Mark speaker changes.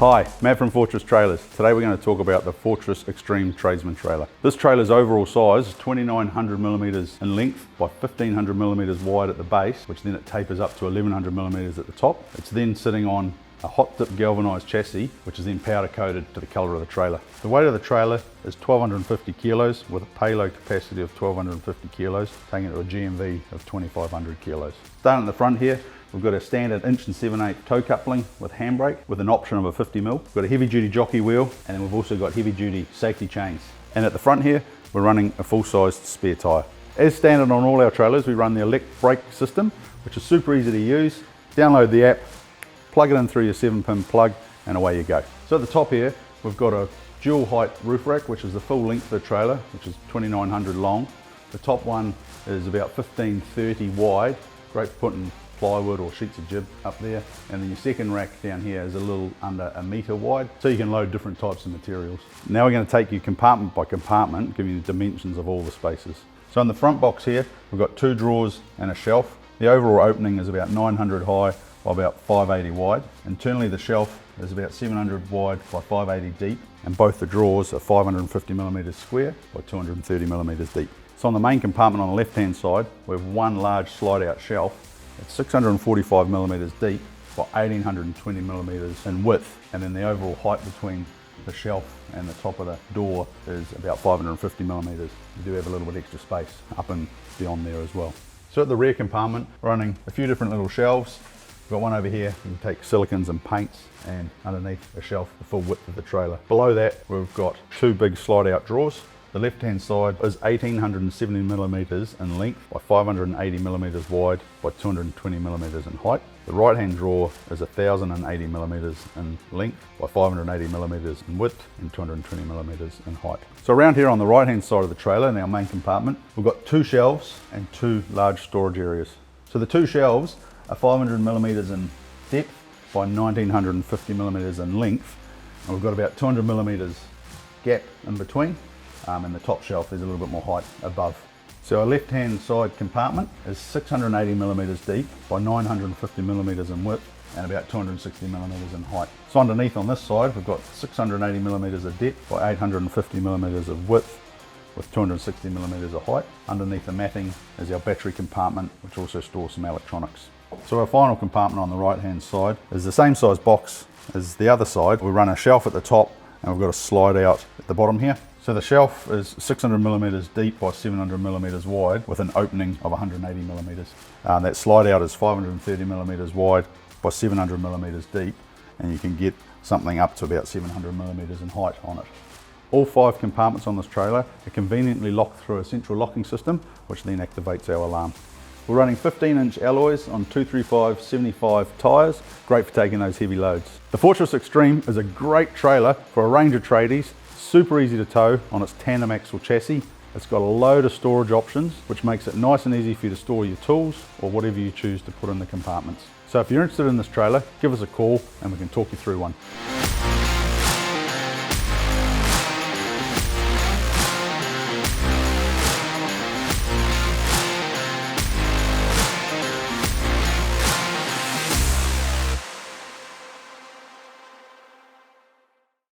Speaker 1: Hi, Matt from Fortress Trailers. Today we're going to talk about the Fortress Extreme Tradesman trailer. This trailer's overall size is 2,900mm in length by 1,500mm wide at the base, which then it tapers up to 1,100mm at the top. It's then sitting on a hot dip galvanised chassis, which is then powder coated to the colour of the trailer. The weight of the trailer is 1,250 kilos with a payload capacity of 1,250 kilos, taking it to a GMV of 2,500 kilos. Starting at the front here, we've got a standard 1 7/8" toe coupling with handbrake with an option of a 50mm. We've got a heavy duty jockey wheel, and then we've also got heavy duty safety chains. And at the front here, we're running a full-sized spare tyre. As standard on all our trailers, we run the electric brake system, which is super easy to use. Download the app, plug it in through your 7-pin plug, and away you go. So at the top here, we've got a dual height roof rack, which is the full length of the trailer, which is 2,900 long. The top one is about 1530 wide, great for putting plywood or sheets of jib up there. And then your second rack down here is a little under 1 metre wide, so you can load different types of materials. Now we're going to take you compartment by compartment, giving you the dimensions of all the spaces. So in the front box here, we've got 2 drawers and a shelf. The overall opening is about 900 high by about 580 wide. Internally the shelf is about 700 wide by 580 deep, and both the drawers are 550mm square by 230mm deep. So on the main compartment on the left hand side, we have one large slide out shelf. It's 645mm deep by 1820mm in width, and then the overall height between the shelf and the top of the door is about 550mm. You do have a little bit extra space up and beyond there as well. So at the rear compartment, we're running a few different little shelves. We've got one over here, you can take silicons and paints, and underneath a shelf, the full width of the trailer. Below that, we've got 2 big slide out drawers. The left hand side is 1,870mm in length by 580mm wide by 220mm in height. The right hand drawer is 1,080mm in length by 580mm in width and 220mm in height. So around here on the right hand side of the trailer in our main compartment, we've got 2 shelves and 2 large storage areas. So the 2 shelves are 500mm in depth by 1,950mm in length, and we've got about 200mm gap in between. And the top shelf is a little bit more height above. So our left hand side compartment is 680mm deep by 950mm in width and about 260mm in height. So underneath on this side, we've got 680mm of depth by 850mm of width with 260mm of height. Underneath the matting is our battery compartment, which also stores some electronics. So our final compartment on the right hand side is the same size box as the other side. We run a shelf at the top, and we've got a slide out at the bottom here. So the shelf is 600mm deep by 700mm wide with an opening of 180mm. That slide out is 530mm wide by 700mm deep, and you can get something up to about 700mm in height on it. All 5 compartments on this trailer are conveniently locked through a central locking system, which then activates our alarm. We're running 15-inch alloys on 235/75 tyres, great for taking those heavy loads. The Fortress Extreme is a great trailer for a range of tradies, super easy to tow on its tandem axle chassis. It's got a load of storage options, which makes it nice and easy for you to store your tools or whatever you choose to put in the compartments. So if you're interested in this trailer, give us a call and we can talk you through one.